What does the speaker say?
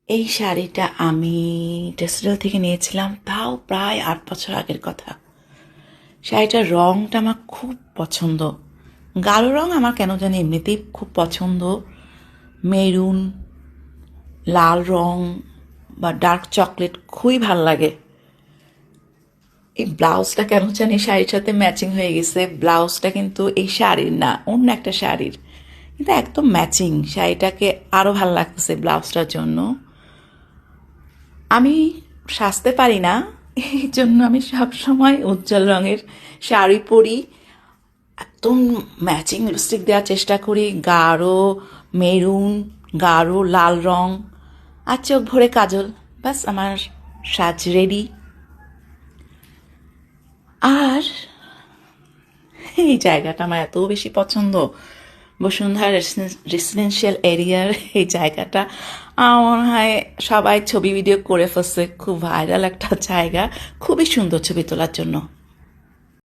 এই শাড়িটা আমি টেক্সটাইল থেকে নিয়েছিলাম, তাও প্রায় 8 বছর আগের কথা। শাড়িটার রঙটা আমার খুব পছন্দ। গাঢ় রং আমার কেন জানি এমনিতেই খুব পছন্দ। মেরুন, লাল রং বা ডার্ক চকলেট খুবই ভাল লাগে। এই ব্লাউজটা কেন জানি শাড়ির সাথে ম্যাচিং হয়ে গেছে। ব্লাউজটা কিন্তু এই শাড়ির না, অন্য একটা শাড়ির, কিন্তু একদম ম্যাচিং। শাড়িটাকে আরও ভালো লাগতেছে ব্লাউজটার জন্য। আমি সাজতে পারি না, এই জন্য আমি সবসময় উজ্জ্বল রঙের শাড়ি পরি। একদম ম্যাচিং লিপস্টিক দেওয়ার চেষ্টা করি, গাঢ় মেরুন, গাঢ় লাল রং, আর চোখ ভরে কাজল। ব্যাস, আমার সাজ রেডি। আর এই জায়গাটা আমার এত বেশি পছন্দ, বসুন্ধরা রেসিডেন্সিয়াল এরিয়ার এই জায়গাটা। আমার মনে হয় সবাই ছবি ভিডিও করে ফেলছে, খুব ভাইরাল একটা জায়গা, খুবই সুন্দর ছবি তোলার জন্য।